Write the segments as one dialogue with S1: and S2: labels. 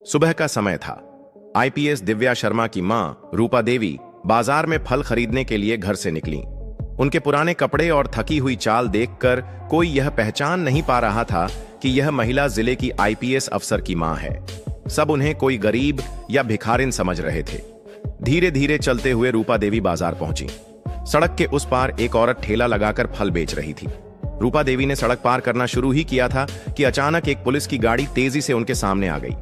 S1: सुबह का समय था। आईपीएस दिव्या शर्मा की मां रूपा देवी बाजार में फल खरीदने के लिए घर से निकली। उनके पुराने कपड़े और थकी हुई चाल देखकर कोई यह पहचान नहीं पा रहा था कि यह महिला जिले की आईपीएस अफसर की मां है। सब उन्हें कोई गरीब या भिखारिन समझ रहे थे। धीरे धीरे चलते हुए रूपा देवी बाजार पहुंची। सड़क के उस पार एक औरत ठेला लगाकर फल बेच रही थी। रूपा देवी ने सड़क पार करना शुरू ही किया था कि अचानक एक पुलिस की गाड़ी तेजी से उनके सामने आ गई।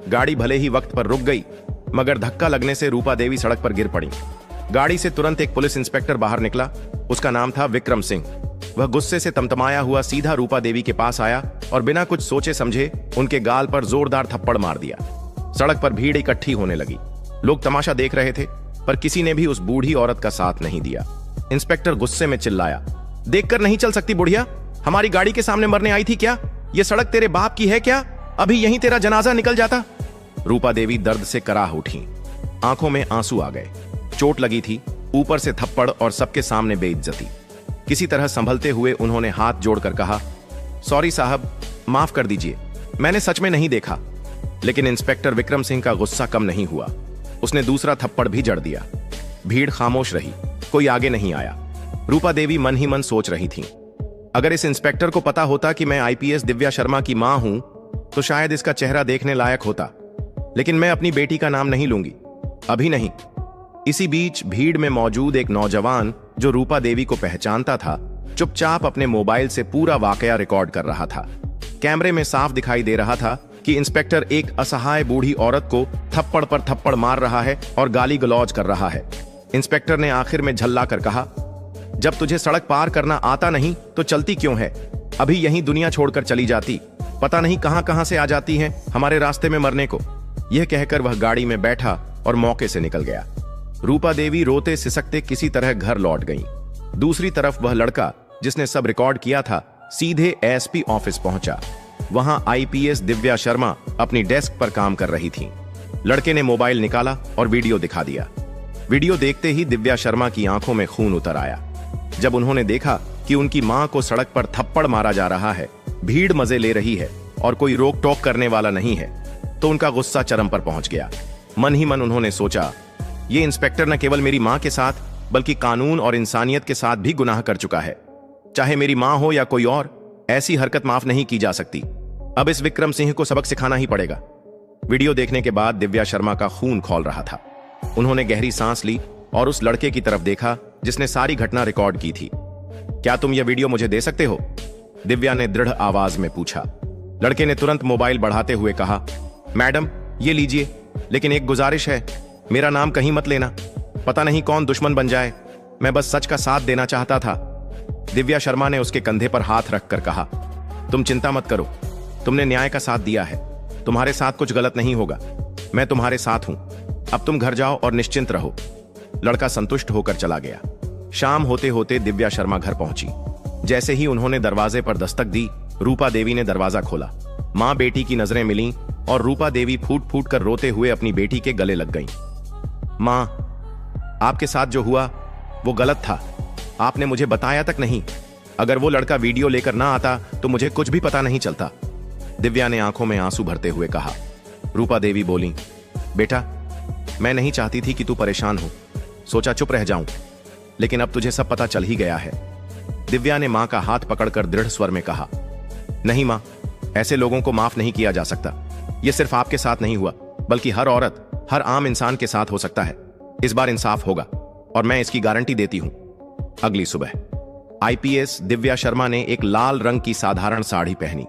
S1: गाड़ी भले ही वक्त पर रुक गई, मगर धक्का लगने से रूपा देवी सड़क पर गिर पड़ी। गाड़ी से तुरंत एक पुलिस इंस्पेक्टर बाहर निकला। उसका नाम था विक्रम सिंह। वह गुस्से से तमतमाया हुआ सीधा रूपा देवी के पास आया और बिना कुछ सोचे समझे उनके गाल पर जोरदार थप्पड़ मार दिया। सड़क पर भीड़ इकट्ठी होने लगी। लोग तमाशा देख रहे थे, पर किसी ने भी उस बूढ़ी औरत का साथ नहीं दिया। इंस्पेक्टर गुस्से में चिल्लाया, देखकर नहीं चल सकती बुढ़िया? हमारी गाड़ी के सामने मरने आई थी क्या? ये सड़क तेरे बाप की है क्या? अभी यहीं तेरा जनाजा निकल जाता। रूपा देवी दर्द से कराह उठी। आंखों में आंसू आ गए। चोट लगी थी, ऊपर से थप्पड़ और सबके सामने बेइज्जती। किसी तरह संभलते हुए उन्होंने हाथ जोड़कर कहा, सॉरी साहब, माफ कर दीजिए, मैंने सच में नहीं देखा। लेकिन इंस्पेक्टर विक्रम सिंह का गुस्सा कम नहीं हुआ। उसने दूसरा थप्पड़ भी जड़ दिया। भीड़ खामोश रही, कोई आगे नहीं आया। रूपा देवी मन ही मन सोच रही थी, अगर इस इंस्पेक्टर को पता होता कि मैं आईपीएस दिव्या शर्मा की मां हूं तो शायद इसका चेहरा देखने लायक होता। लेकिन मैं अपनी बेटी का नाम नहीं लूंगी, अभी नहीं। इसी बीच भीड़ में मौजूद एक नौजवान जो रूपा देवी को पहचानता था, चुपचाप अपने मोबाइल से पूरा वाकया रिकॉर्ड कर रहा था। कैमरे में साफ दिखाई दे रहा था कि इंस्पेक्टर एक असहाय बूढ़ी औरत को थप्पड़ पर थप्पड़ मार रहा है और गाली गलौज कर रहा है। इंस्पेक्टर ने आखिर में झल्ला कर कहा, जब तुझे सड़क पार करना आता नहीं तो चलती क्यों है? अभी यहीं दुनिया छोड़कर चली जाती। पता नहीं कहां कहां से आ जाती हैं हमारे रास्ते में मरने को। यह कहकर वह गाड़ी में बैठा और मौके से निकल गया। रूपा देवी रोते सिसकते किसी तरह घर लौट गईं। दूसरी तरफ वह लड़का जिसने सब रिकॉर्ड किया था सीधे एसपी ऑफिस पहुंचा। वहां आईपीएस दिव्या शर्मा अपनी डेस्क पर काम कर रही थी। लड़के ने मोबाइल निकाला और वीडियो दिखा दिया। वीडियो देखते ही दिव्या शर्मा की आंखों में खून उतर आया। जब उन्होंने देखा कि उनकी मां को सड़क पर थप्पड़ मारा जा रहा है, भीड़ मजे ले रही है और कोई रोक टोक करने वाला नहीं है, तो उनका गुस्सा चरम पर पहुंच गया। मन ही मन उन्होंने सोचा, ये इंस्पेक्टर न केवल मेरी मां के साथ बल्कि कानून और इंसानियत के साथ भी गुनाह कर चुका है। चाहे मेरी मां हो या कोई और, ऐसी हरकत माफ नहीं की जा सकती। अब इस विक्रम सिंह को सबक सिखाना ही पड़ेगा। वीडियो देखने के बाद दिव्या शर्मा का खून खौल रहा था। उन्होंने गहरी सांस ली और उस लड़के की तरफ देखा जिसने सारी घटना रिकॉर्ड की थी। क्या तुम यह वीडियो मुझे दे सकते हो? दिव्या ने दृढ़ आवाज में पूछा। लड़के ने तुरंत मोबाइल बढ़ाते हुए कहा, मैडम ये लीजिए, लेकिन एक गुजारिश है, मेरा नाम कहीं मत लेना। पता नहीं कौन दुश्मन बन जाए। मैं बस सच का साथ देना चाहता था। दिव्या शर्मा ने उसके कंधे पर हाथ रखकर कहा, तुम चिंता मत करो, तुमने न्याय का साथ दिया है। तुम्हारे साथ कुछ गलत नहीं होगा। मैं तुम्हारे साथ हूं। अब तुम घर जाओ और निश्चिंत रहो। लड़का संतुष्ट होकर चला गया। शाम होते होते दिव्या शर्मा घर पहुंची। जैसे ही उन्होंने दरवाजे पर दस्तक दी, रूपा देवी ने दरवाजा खोला। मां बेटी की नजरें मिलीं और रूपा देवी फूट फूट कर रोते हुए अपनी बेटी के गले लग गईं। मां, आपके साथ जो हुआ वो गलत था। आपने मुझे बताया तक नहीं। अगर वो लड़का वीडियो लेकर ना आता तो मुझे कुछ भी पता नहीं चलता। दिव्या ने आंखों में आंसू भरते हुए कहा। रूपा देवी बोली, बेटा, मैं नहीं चाहती थी कि तू परेशान हो। सोचा चुप रह जाऊं, लेकिन अब तुझे सब पता चल ही गया है। दिव्या ने मां का हाथ पकड़कर दृढ़ स्वर में कहा, नहीं मां, ऐसे लोगों को माफ नहीं किया जा सकता। यह सिर्फ आपके साथ नहीं हुआ, बल्कि हर औरत, हर आम इंसान के साथ हो सकता है। इस बार इंसाफ होगा और मैं इसकी गारंटी देती हूं। अगली सुबह आईपीएस दिव्या शर्मा ने एक लाल रंग की साधारण साड़ी पहनी,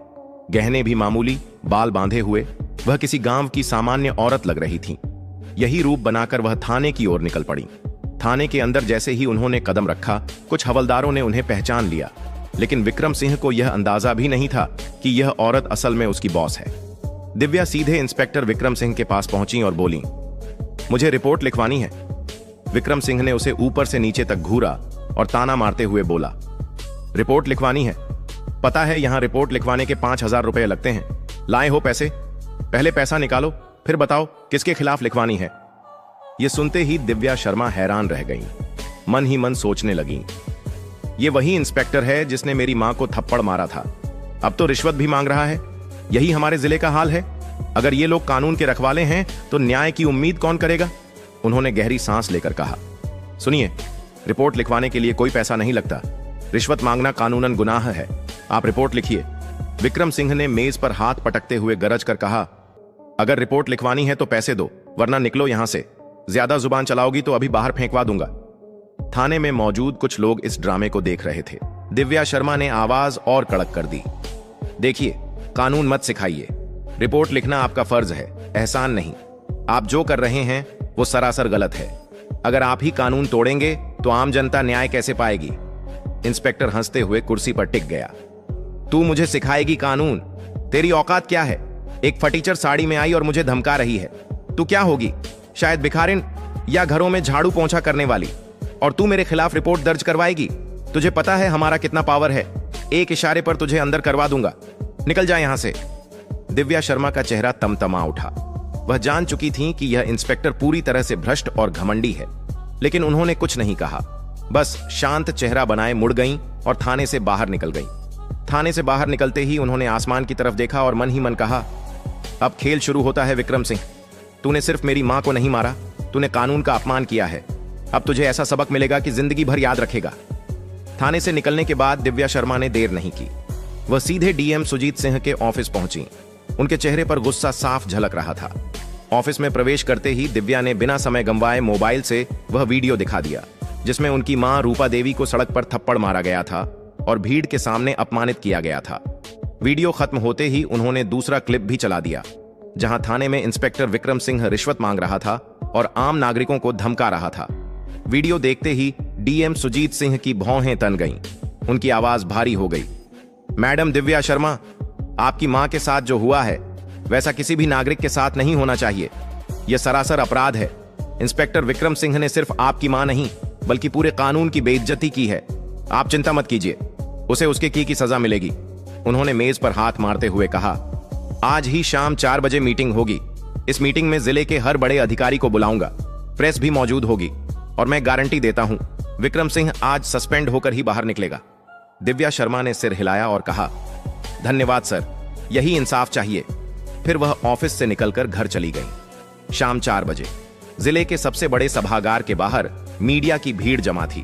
S1: गहने भी मामूली, बाल बांधे हुए वह किसी गांव की सामान्य औरत लग रही थी। यही रूप बनाकर वह थाने की ओर निकल पड़ी। थाने के अंदर जैसे ही उन्होंने कदम रखा, कुछ हवलदारों ने उन्हें पहचान लिया, लेकिन विक्रम सिंह को यह अंदाजा भी नहीं था कि यह औरत असल में उसकी बॉस है। दिव्या सीधे इंस्पेक्टर विक्रम सिंह के पास पहुंची और बोली, मुझे रिपोर्ट लिखवानी है। विक्रम सिंह ने उसे ऊपर से नीचे तक घूरा और ताना मारते हुए बोला, रिपोर्ट लिखवानी है? पता है यहां रिपोर्ट लिखवाने के 5,000 रुपए लगते हैं। लाए हो पैसे? पहले पैसा निकालो, फिर बताओ किसके खिलाफ लिखवानी है। यह सुनते ही दिव्या शर्मा हैरान रह गईं। मन ही मन सोचने लगीं, ये वही इंस्पेक्टर है जिसने मेरी मां को थप्पड़ मारा था। अब तो रिश्वत भी मांग रहा है। यही हमारे जिले का हाल है। अगर ये लोग कानून के रखवाले हैं तो न्याय की उम्मीद कौन करेगा? उन्होंने गहरी सांस लेकर कहा, सुनिए, रिपोर्ट लिखवाने के लिए कोई पैसा नहीं लगता। रिश्वत मांगना कानूनन गुनाह है। आप रिपोर्ट लिखिए। विक्रम सिंह ने मेज पर हाथ पटकते हुए गरज कर कहा, अगर रिपोर्ट लिखवानी है तो पैसे दो, वरना निकलो यहां से। ज्यादा जुबान चलाओगी तो अभी बाहर फेंकवा दूंगा। थाने में मौजूद कुछ लोग इस ड्रामे को देख रहे थे। दिव्या शर्मा ने आवाज और कड़क कर दी, देखिए, कानून मत सिखाइए। रिपोर्ट लिखना आपका फर्ज है, एहसान नहीं। आप जो कर रहे हैं वो सरासर गलत है। अगर आप ही कानून तोड़ेंगे तो आम जनता न्याय कैसे पाएगी? इंस्पेक्टर हंसते हुए कुर्सी पर टिक गया। तू मुझे सिखाएगी कानून? तेरी औकात क्या है? एक फटीचर साड़ी में आई और मुझे धमका रही है। तू क्या होगी? शायद भिखारिन या घरों में झाड़ू पोंछा करने वाली। और तू मेरे खिलाफ रिपोर्ट दर्ज करवाएगी? तुझे पता है हमारा कितना पावर है। एक इशारे पर तुझे अंदर करवा दूंगा। निकल जा यहां से। दिव्या शर्मा का चेहरा तमतमा उठा। वह जान चुकी थी कि यह इंस्पेक्टर पूरी तरह से भ्रष्ट और घमंडी है, लेकिन उन्होंने कुछ नहीं कहा। बस शांत चेहरा बनाए मुड़ गईं और थाने से बाहर निकल गईं। थाने से बाहर निकलते ही उन्होंने आसमान की तरफ देखा और मन ही मन कहा, अब खेल शुरू होता है विक्रम सिंह। तूने सिर्फ मेरी मां को नहीं मारा, तूने कानून का अपमान किया है। अब तुझे ऐसा सबक मिलेगा कि जिंदगी भर याद रखेगा। थाने से निकलने के बाद दिव्या शर्मा ने देर नहीं की। वह सीधे डीएम सुजीत सिंह के ऑफिस पहुंची। उनके चेहरे पर गुस्सा साफ झलक रहा था। ऑफिस में प्रवेश करते ही दिव्या ने बिना समय गंवाए मोबाइल से वह वीडियो दिखा दिया, जिसमें उनकी मां रूपा देवी को सड़क पर थप्पड़ मारा गया था और भीड़ के सामने अपमानित किया गया था। वीडियो खत्म होते ही उन्होंने दूसरा क्लिप भी चला दिया, जहां थाने में इंस्पेक्टर विक्रम सिंह रिश्वत मांग रहा था और आम नागरिकों को धमका रहा था। वीडियो देखते ही डीएम सुजीत सिंह की भौहें तन गईं। उनकी आवाज भारी हो गई। मैडम दिव्या शर्मा, आपकी मां के साथ जो हुआ है वैसा किसी भी नागरिक के साथ नहीं होना चाहिए। यह सरासर अपराध है। इंस्पेक्टर विक्रम सिंह ने सिर्फ आपकी मां नहीं बल्कि पूरे कानून की बेइज्जती की है। आप चिंता मत कीजिए, उसे उसके की सजा मिलेगी। उन्होंने मेज पर हाथ मारते हुए कहा, आज ही शाम 4 बजे मीटिंग होगी। इस मीटिंग में जिले के हर बड़े अधिकारी को बुलाऊंगा। प्रेस भी मौजूद होगी और मैं गारंटी देता हूं, विक्रम सिंह आज सस्पेंड होकर ही बाहर निकलेगा। दिव्या शर्मा ने सिर हिलाया और कहा, धन्यवाद सर, यही इंसाफ चाहिए। फिर वह ऑफिस से निकलकर घर चली गई। शाम 4 बजे जिले के सबसे बड़े सभागार के बाहर मीडिया की भीड़ जमा थी।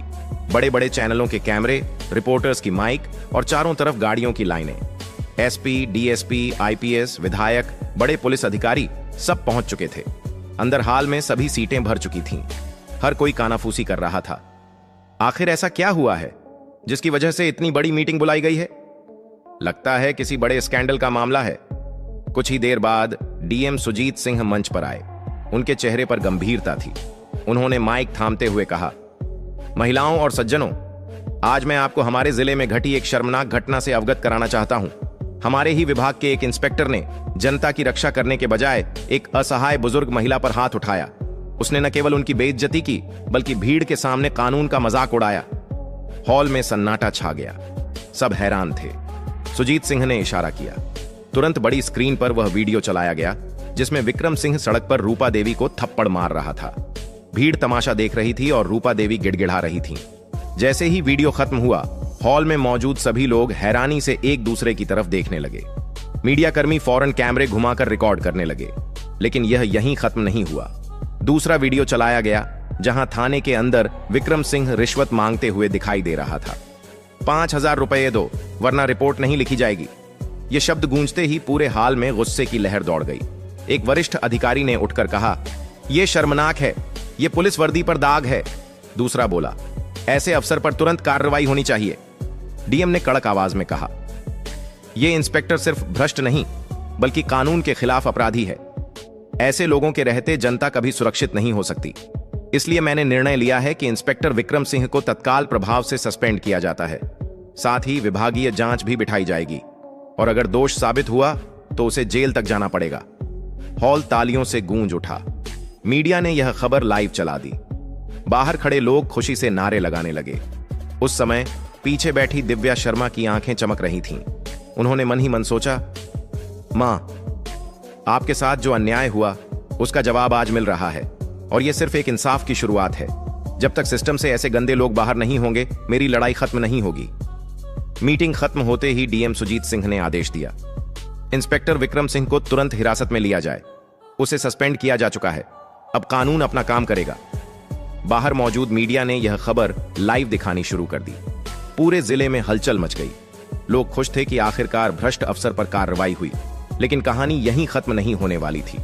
S1: बड़े बड़े चैनलों के कैमरे, रिपोर्टर्स की माइक और चारों तरफ गाड़ियों की लाइनें। एसपी, डीएसपी, आईपीएस, विधायक, बड़े पुलिस अधिकारी सब पहुंच चुके थे। अंदर हाल में सभी सीटें भर चुकी थीं। हर कोई कानाफूसी कर रहा था। आखिर ऐसा क्या हुआ है जिसकी वजह से इतनी बड़ी मीटिंग बुलाई गई है? लगता है किसी बड़े स्कैंडल का मामला है। कुछ ही देर बाद डीएम सुजीत सिंह मंच पर आए। उनके चेहरे पर गंभीरता थी। उन्होंने माइक थामते हुए कहा, महिलाओं और सज्जनों, आज मैं आपको हमारे जिले में घटी एक शर्मनाक घटना से अवगत कराना चाहता हूं। हमारे ही विभाग के एक इंस्पेक्टर ने जनता की रक्षा करने के बजाय एक असहाय बुजुर्ग महिला पर हाथ उठाया। उसने न केवल उनकी बेइज्जती की बल्कि भीड़ के सामने कानून का मजाक उड़ाया। हॉल में सन्नाटा छा गया। सब हैरान थे। सुजीत सिंह ने इशारा किया। तुरंत बड़ी स्क्रीन पर वह वीडियो चलाया गया जिसमें विक्रम सिंह सड़क पर रूपा देवी को थप्पड़ मार रहा था। भीड़ तमाशा देख रही थी और रूपा देवी गिड़गिड़ा रही थी। जैसे ही वीडियो खत्म हुआ, हॉल में मौजूद सभी लोग हैरानी से एक दूसरे की तरफ देखने लगे। मीडियाकर्मी फौरन कैमरे घुमाकर रिकॉर्ड करने लगे। लेकिन यह यहीं खत्म नहीं हुआ। दूसरा वीडियो चलाया गया जहां थाने के अंदर विक्रम सिंह रिश्वत मांगते हुए दिखाई दे रहा था। 5000 रुपये दो वरना रिपोर्ट नहीं लिखी जाएगी। यह शब्द गूंजते ही पूरे हाल में गुस्से की लहर दौड़ गई। एक वरिष्ठ अधिकारी ने उठकर कहा, यह शर्मनाक है, यह पुलिस वर्दी पर दाग है। दूसरा बोला, ऐसे अफसर पर तुरंत कार्रवाई होनी चाहिए। डीएम ने कड़क आवाज में कहा, यह इंस्पेक्टर सिर्फ भ्रष्ट नहीं बल्कि कानून के खिलाफ अपराधी है। ऐसे लोगों के रहते जनता कभी सुरक्षित नहीं हो सकती। इसलिए मैंने निर्णय लिया है कि इंस्पेक्टर विक्रम सिंह को तत्काल प्रभाव से सस्पेंड किया जाता है। साथ ही विभागीय जांच भी बिठाई जाएगी और अगर दोष साबित हुआ तो उसे जेल तक जाना पड़ेगा। हॉल तालियों से गूंज उठा। मीडिया ने यह खबर लाइव चला दी। बाहर खड़े लोग खुशी से नारे लगाने लगे। उस समय पीछे बैठी दिव्या शर्मा की आंखें चमक रही थीं। उन्होंने मन ही मन सोचा, मां, आपके साथ जो अन्याय हुआ उसका जवाब आज मिल रहा है और यह सिर्फ एक इंसाफ की शुरुआत है। जब तक सिस्टम से ऐसे गंदे लोग बाहर नहीं होंगे, मेरी लड़ाई खत्म नहीं होगी। मीटिंग खत्म होते ही डीएम सुजीत सिंह ने आदेश दिया, इंस्पेक्टर विक्रम सिंह को तुरंत हिरासत में लिया जाए। उसे सस्पेंड किया जा चुका है। अब कानून अपना काम करेगा। बाहर मौजूद मीडिया ने यह खबर लाइव दिखानी शुरू कर दी। पूरे जिले में हलचल मच गई। लोग खुश थे कि आखिरकार भ्रष्ट अफसर पर कार्रवाई हुई, लेकिन कहानी यहीं खत्म नहीं होने वाली थी।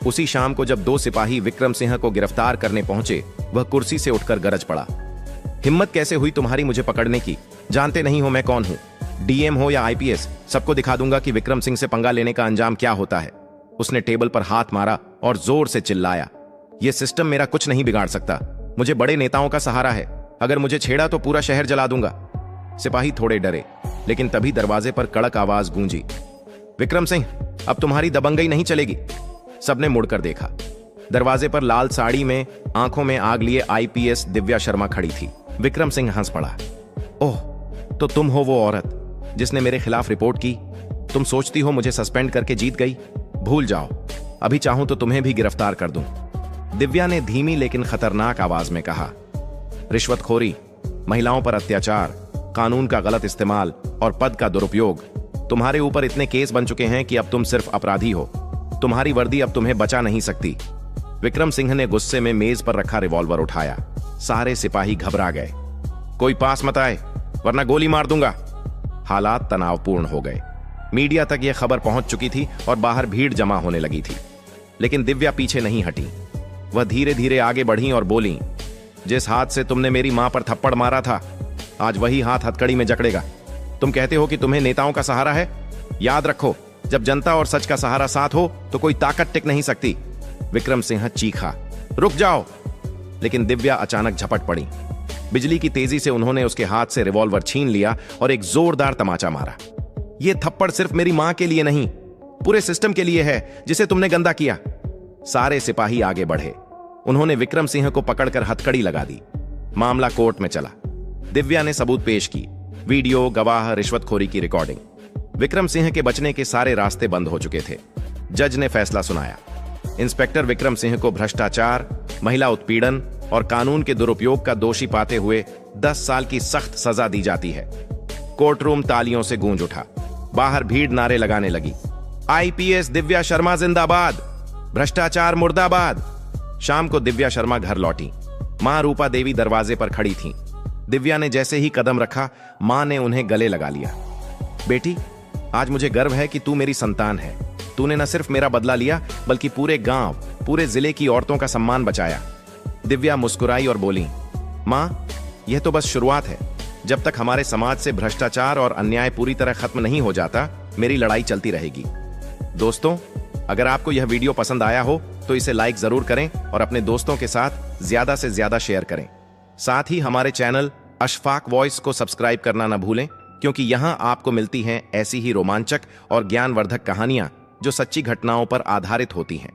S1: उसी शाम को जब 2 सिपाही विक्रम सिंह को गिरफ्तार करने पहुंचे, वह कुर्सी से उठकर गरज पड़ा। हिम्मत कैसे हुई तुम्हारी मुझे पकड़ने की? जानते नहीं हो मैं कौन हूं? डीएम हो या आईपीएस, सबको दिखा दूंगा कि विक्रम सिंह से पंगा लेने का अंजाम क्या होता है। उसने टेबल पर हाथ मारा और जोर से चिल्लाया, यह सिस्टम मेरा कुछ नहीं बिगाड़ सकता। मुझे बड़े नेताओं का सहारा है। अगर मुझे छेड़ा तो पूरा शहर जला दूंगा। सिपाही थोड़े डरे, लेकिन तभी दरवाजे पर कड़क आवाज गूंजी, विक्रम सिंह, अब तुम्हारी दबंगई नहीं चलेगी। सबने मुड़कर देखा। दरवाजे पर लाल साड़ी में, आंखों में आग लिए आईपीएस दिव्या शर्मा खड़ी थी। विक्रम सिंह हंस पड़ा, ओह, तो तुम हो वो औरत जिसने मेरे खिलाफ रिपोर्ट की। तुम सोचती हो मुझे सस्पेंड करके जीत गई? भूल जाओ, अभी चाहूं तो तुम्हें भी गिरफ्तार कर दूं। दिव्या ने धीमी लेकिन खतरनाक आवाज में कहा, रिश्वतखोरी, महिलाओं पर अत्याचार, कानून का गलत इस्तेमाल और पद का दुरुपयोग, तुम्हारे ऊपर इतने केस बन चुके हैं कि अब तुम सिर्फ अपराधी हो। तुम्हारी वर्दी अब तुम्हें बचा नहीं सकती। विक्रम सिंह ने गुस्से में मेज पर रखा रिवॉल्वर उठाया। सारे सिपाही घबरा गए। कोई पास मत आए वरना गोली मार दूंगा। हालात तनावपूर्ण हो गए। मीडिया तक यह खबर पहुंच चुकी थी और बाहर भीड़ जमा होने लगी थी। लेकिन दिव्या पीछे नहीं हटी। वह धीरे धीरे आगे बढ़ी और बोली, जिस हाथ से तुमने मेरी मां पर थप्पड़ मारा था, आज वही हाथ हथकड़ी में जकड़ेगा। तुम कहते हो कि तुम्हें नेताओं का सहारा है। याद रखो, जब जनता और सच का सहारा साथ हो तो कोई ताकत टिक नहीं सकती। विक्रम सिंह चीखा, रुक जाओ। लेकिन दिव्या अचानक झपट पड़ी। बिजली की तेजी से उन्होंने उसके हाथ से रिवॉल्वर छीन लिया और एक जोरदार तमाचा मारा। यह थप्पड़ सिर्फ मेरी मां के लिए नहीं, पूरे सिस्टम के लिए है जिसे तुमने गंदा किया। सारे सिपाही आगे बढ़े। उन्होंने विक्रम सिंह को पकड़कर हथकड़ी लगा दी। मामला कोर्ट में चला। दिव्या ने सबूत पेश की, वीडियो, गवाह, रिश्वतखोरी की रिकॉर्डिंग। विक्रम सिंह के बचने के सारे रास्ते बंद हो चुके थे। जज ने फैसला सुनाया। इंस्पेक्टर विक्रम सिंह को भ्रष्टाचार, महिला उत्पीड़न और कानून के दुरुपयोग का दोषी पाते हुए 10 साल की सख्त सजा दी जाती है। कोर्ट रूम तालियों से गूंज उठा। बाहर भीड़ नारे लगाने लगी, आईपीएस दिव्या शर्मा जिंदाबाद, भ्रष्टाचार मुर्दाबाद। शाम को दिव्या शर्मा घर लौटी। मां रूपा देवी दरवाजे पर खड़ी थीं। दिव्या ने जैसे ही कदम रखा, मां ने उन्हें गले लगा लिया। बेटी, आज मुझे गर्व है कि तू मेरी संतान है। तूने न सिर्फ मेरा बदला लिया, बल्कि पूरे गांव, पूरे जिले की औरतों का सम्मान बचाया। दिव्या मुस्कुराई और बोली, मां, यह तो बस शुरुआत है। जब तक हमारे समाज से भ्रष्टाचार और अन्याय पूरी तरह खत्म नहीं हो जाता, मेरी लड़ाई चलती रहेगी। दोस्तों, अगर आपको यह वीडियो पसंद आया हो तो इसे लाइक जरूर करें और अपने दोस्तों के साथ ज्यादा से ज्यादा शेयर करें। साथ ही हमारे चैनल अशफाक वॉइस को सब्सक्राइब करना न भूलें, क्योंकि यहां आपको मिलती हैं ऐसी ही रोमांचक और ज्ञानवर्धक कहानियां जो सच्ची घटनाओं पर आधारित होती हैं।